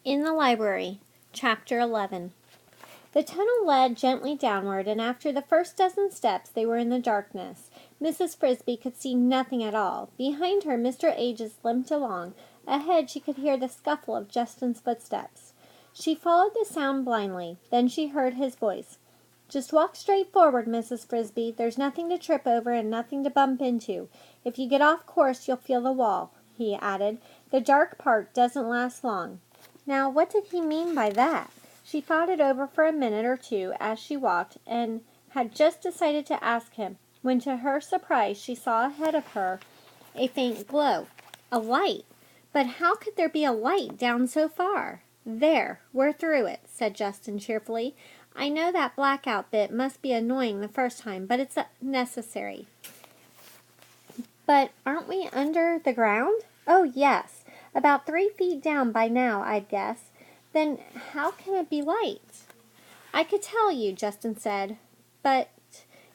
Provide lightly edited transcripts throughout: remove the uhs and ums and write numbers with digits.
In the library, Chapter 11. The tunnel led gently downward, and after the first dozen steps they were in the darkness. Mrs. Frisby could see nothing at all. Behind her, Mr. Ages limped along. Ahead she could hear the scuffle of Justin's footsteps. She followed the sound blindly. Then she heard his voice. "Just walk straight forward, Mrs. Frisby. There's nothing to trip over and nothing to bump into. If you get off course, you'll feel the wall," he added. "The dark part doesn't last long." Now, what did he mean by that? She thought it over for a minute or two as she walked, and had just decided to ask him, when to her surprise she saw ahead of her a faint glow. A light! But how could there be a light down so far? "There, we're through it," said Justin cheerfully. "I know that blackout bit must be annoying the first time, but it's necessary." "But aren't we under the ground?" "Oh, yes. About 3 feet down by now, I'd guess." "Then how can it be light?" "I could tell you," Justin said, "but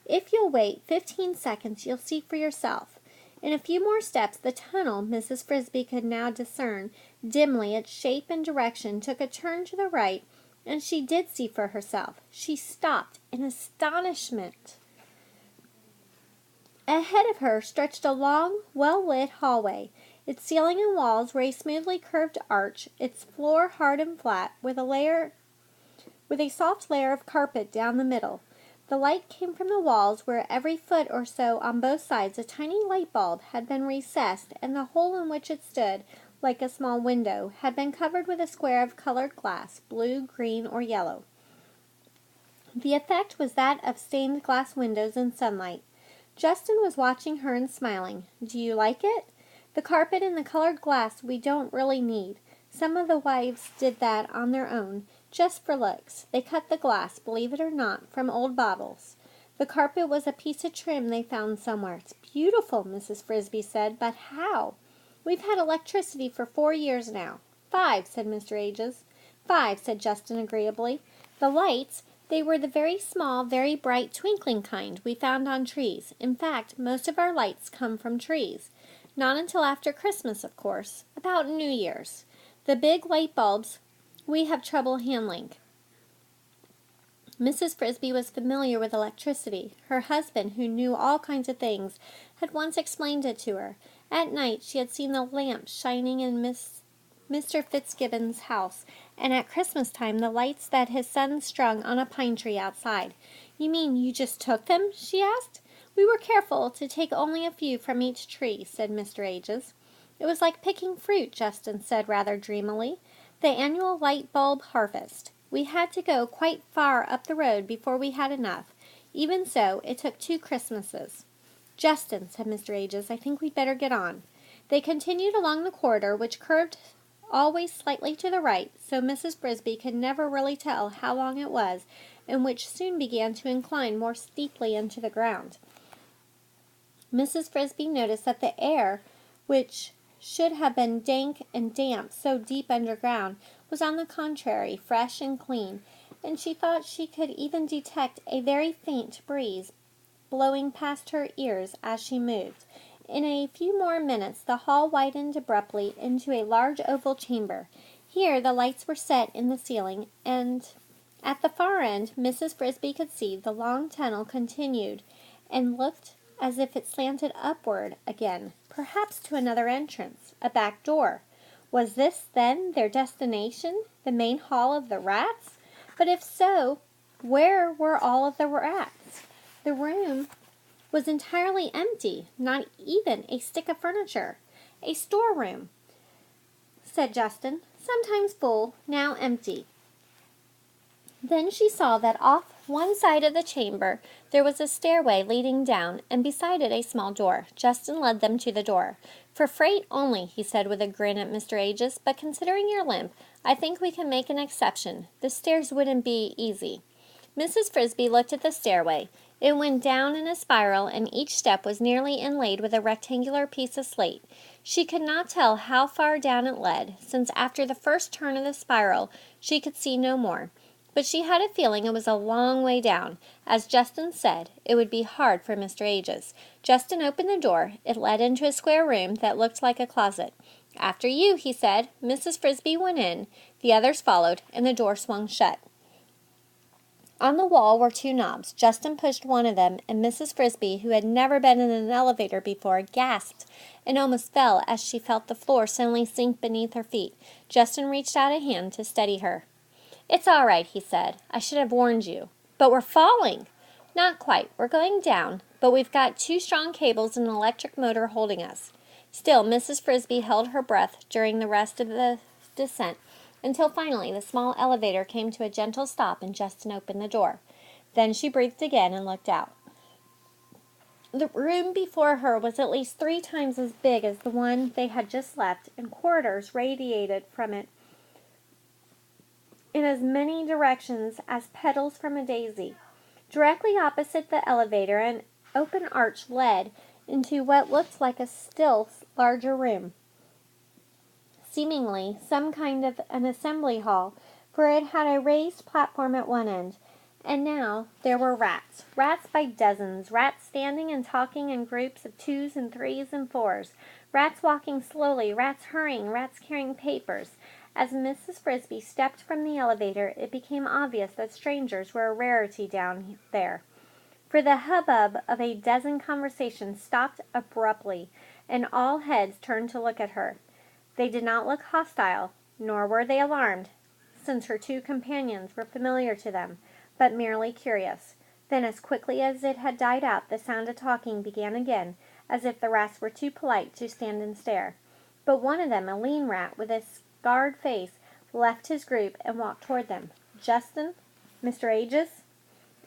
if you'll wait 15 seconds, you'll see for yourself." In a few more steps, the tunnel, Mrs. Frisby could now discern dimly its shape and direction, took a turn to the right, and she did see for herself. She stopped in astonishment. Ahead of her stretched a long, well-lit hallway. Its ceiling and walls were a smoothly curved arch, its floor hard and flat, with a soft layer of carpet down the middle. The light came from the walls, where every foot or so on both sides a tiny light bulb had been recessed, and the hole in which it stood, like a small window, had been covered with a square of colored glass, blue, green, or yellow. The effect was that of stained glass windows in sunlight. Justin was watching her and smiling. "Do you like it?" "The carpet and the colored glass we don't really need. Some of the wives did that on their own, just for looks. They cut the glass, believe it or not, from old bottles. The carpet was a piece of trim they found somewhere." "It's beautiful," Mrs. Frisby said, "but how?" "We've had electricity for 4 years now." "5," said Mr. Ages. "5," said Justin agreeably. "The lights, they were the very small, very bright, twinkling kind we found on trees. In fact, most of our lights come from trees. Not until after Christmas, of course. About New Year's. The big light bulbs we have trouble handling." Mrs. Frisby was familiar with electricity. Her husband, who knew all kinds of things, had once explained it to her. At night she had seen the lamps shining in Mr. Fitzgibbon's house, and at Christmas time the lights that his son strung on a pine tree outside. "You mean you just took them?" she asked. "We were careful to take only a few from each tree," said Mr. Ages. "It was like picking fruit," Justin said rather dreamily. "The annual light bulb harvest. We had to go quite far up the road before we had enough. Even so, it took 2 Christmases." "Justin," said Mr. Ages, "I think we'd better get on." They continued along the corridor, which curved always slightly to the right, so Mrs. Frisby could never really tell how long it was, and which soon began to incline more steeply into the ground. Mrs. Frisby noticed that the air, which should have been dank and damp so deep underground, was on the contrary fresh and clean, and she thought she could even detect a very faint breeze blowing past her ears as she moved. In a few more minutes the hall widened abruptly into a large oval chamber. Here the lights were set in the ceiling, and at the far end Mrs. Frisby could see the long tunnel continued and looked as if it slanted upward again, perhaps to another entrance, a back door. Was this, then, their destination, the main hall of the rats? But if so, where were all of the rats? The room was entirely empty, not even a stick of furniture. "A storeroom," said Justin, "sometimes full, now empty." Then she saw that off one side of the chamber there was a stairway leading down, and beside it a small door. Justin led them to the door. "For freight only," he said with a grin at Mr. Ages, "but considering your limp, I think we can make an exception. The stairs wouldn't be easy." Mrs. Frisby looked at the stairway. It went down in a spiral, and each step was nearly inlaid with a rectangular piece of slate. She could not tell how far down it led, since after the first turn of the spiral she could see no more. But she had a feeling it was a long way down. As Justin said, it would be hard for Mr. Ages. Justin opened the door. It led into a square room that looked like a closet. After you, he said. Mrs. Frisby went in, the others followed, and the door swung shut. On the wall were two knobs. Justin pushed one of them, and Mrs. Frisby, who had never been in an elevator before, gasped and almost fell as she felt the floor suddenly sink beneath her feet. Justin reached out a hand to steady her. "It's all right," he said. "I should have warned you." "But we're falling." "Not quite. We're going down, but we've got two strong cables and an electric motor holding us." Still, Mrs. Frisby held her breath during the rest of the descent, until finally the small elevator came to a gentle stop and Justin opened the door. Then she breathed again and looked out. The room before her was at least 3 times as big as the one they had just left, and corridors radiated from it in as many directions as petals from a daisy. Directly opposite the elevator, an open arch led into what looked like a still larger room, seemingly some kind of an assembly hall, for it had a raised platform at one end. And now there were rats by dozens, rats standing and talking in groups of 2s and 3s and 4s, rats walking slowly, rats hurrying, rats carrying papers. As Mrs. Frisby stepped from the elevator, it became obvious that strangers were a rarity down there, for the hubbub of a dozen conversations stopped abruptly, and all heads turned to look at her. They did not look hostile, nor were they alarmed, since her 2 companions were familiar to them, but merely curious. Then, as quickly as it had died out, the sound of talking began again, as if the rats were too polite to stand and stare. But one of them, a lean rat with a scarred face, left his group and walked toward them. "Justin? Mr. Aegis?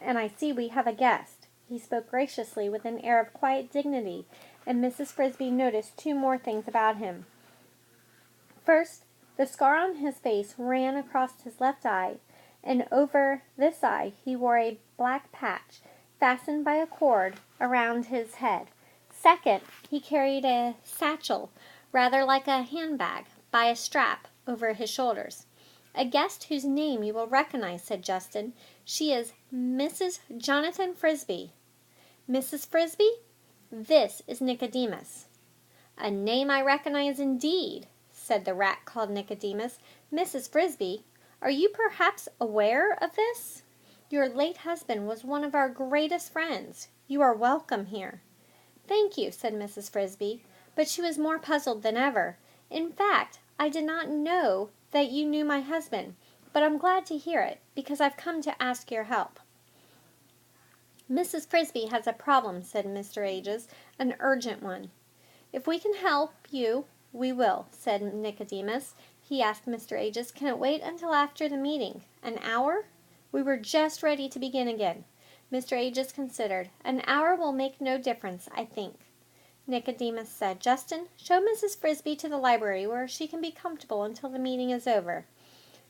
And I see we have a guest." He spoke graciously with an air of quiet dignity, and Mrs. Frisby noticed 2 more things about him. First, the scar on his face ran across his left eye, and over this eye he wore a black patch fastened by a cord around his head. Second, he carried a satchel, rather like a handbag, by a strap over his shoulders. "A guest whose name you will recognize," said Justin. "She is Mrs. Jonathan Frisby." "Mrs. Frisby? This is Nicodemus." "A name I recognize indeed," said the rat called Nicodemus. "Mrs. Frisby, are you perhaps aware of this? Your late husband was one of our greatest friends. You are welcome here." "Thank you," said Mrs. Frisby, but she was more puzzled than ever. "In fact, I did not know that you knew my husband, but I'm glad to hear it, because I've come to ask your help." "Mrs. Frisby has a problem," said Mr. Aegis, "an urgent one." "If we can help you, we will," said Nicodemus. He asked Mr. Aegis, "Can it wait until after the meeting? An hour?" "We were just ready to begin again." Mr. Aegis considered. "An hour will make no difference, I think." Nicodemus said, "Justin, show Mrs. Frisby to the library where she can be comfortable until the meeting is over."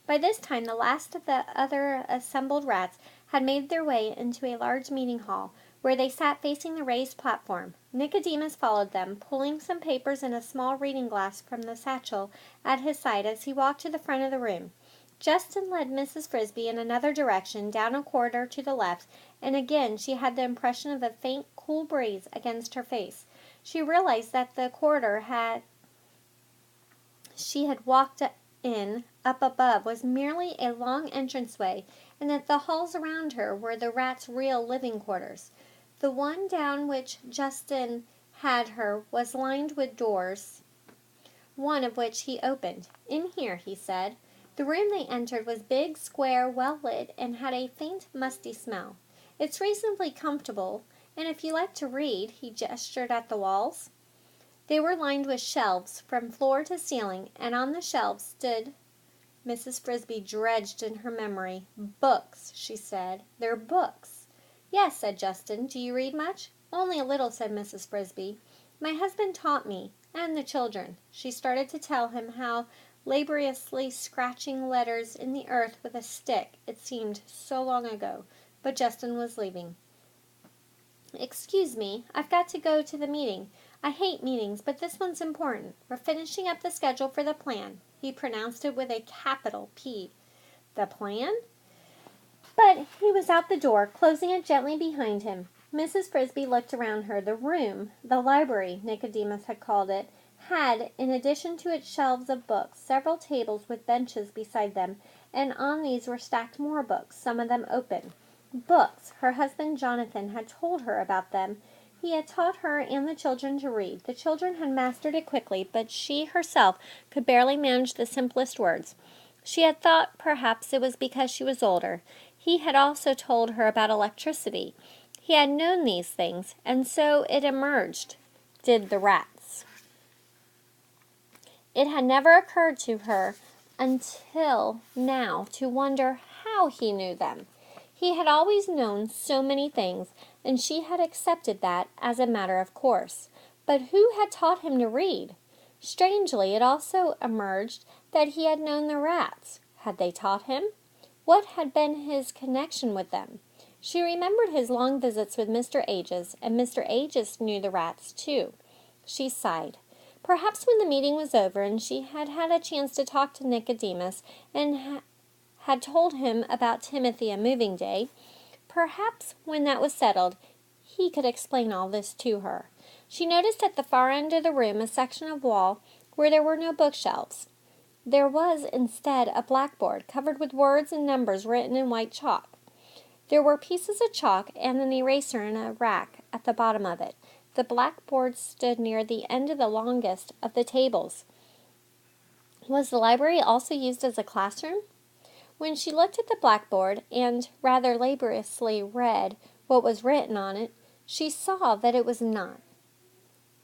By this time the last of the other assembled rats had made their way into a large meeting hall, where they sat facing the raised platform. Nicodemus followed them, pulling some papers and a small reading glass from the satchel at his side as he walked to the front of the room. Justin led Mrs. Frisby in another direction, down a corridor to the left, and again she had the impression of a faint, cool breeze against her face. She realized that the corridor she had walked in up above was merely a long entranceway, and that the halls around her were the rats' real living quarters. The one down which Justin had her was lined with doors, one of which he opened. "In here," he said. The room they entered was big, square, well lit, and had a faint, musty smell. "It's reasonably comfortable, and if you like to read," he gestured at the walls. They were lined with shelves from floor to ceiling, and on the shelves stood— Mrs. Frisby dredged in her memory. "Books," she said. "They're books." "Yes," said Justin. "Do you read much?" "Only a little," said Mrs. Frisby. "My husband taught me, and the children." She started to tell him how, laboriously scratching letters in the earth with a stick, it seemed so long ago, but Justin was leaving. "Excuse me, I've got to go to the meeting. I hate meetings, but this one's important. We're finishing up the schedule for the plan." He pronounced it with a capital P. "The plan?" But he was out the door, closing it gently behind him. Mrs. Frisby looked around her. The room, the library, Nicodemus had called it, had, in addition to its shelves of books, several tables with benches beside them, and on these were stacked more books, some of them open. Books! Her husband Jonathan had told her about them. He had taught her and the children to read. The children had mastered it quickly, but she herself could barely manage the simplest words. She had thought perhaps it was because she was older. He had also told her about electricity. He had known these things, and so it emerged, did the rats. It had never occurred to her until now to wonder how he knew them. He had always known so many things, and she had accepted that as a matter of course. But who had taught him to read? Strangely, it also emerged that he had known the rats. Had they taught him? What had been his connection with them? She remembered his long visits with Mr. Aegis, and Mr. Aegis knew the rats too. She sighed. Perhaps when the meeting was over and she had had a chance to talk to Nicodemus and had told him about Timothy and moving day, perhaps when that was settled, he could explain all this to her. She noticed at the far end of the room a section of wall where there were no bookshelves. There was instead a blackboard covered with words and numbers written in white chalk. There were pieces of chalk and an eraser in a rack at the bottom of it. The blackboard stood near the end of the longest of the tables. Was the library also used as a classroom? When she looked at the blackboard and rather laboriously read what was written on it, she saw that it was not.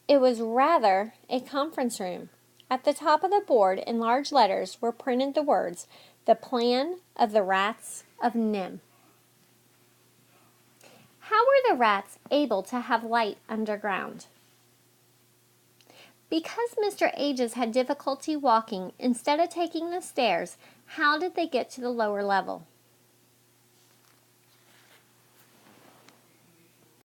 It was rather a conference room. At the top of the board, in large letters, were printed the words, "The Plan of the Rats of Nim." How were the rats able to have light underground? Because Mr. Aegis had difficulty walking, instead of taking the stairs, how did they get to the lower level?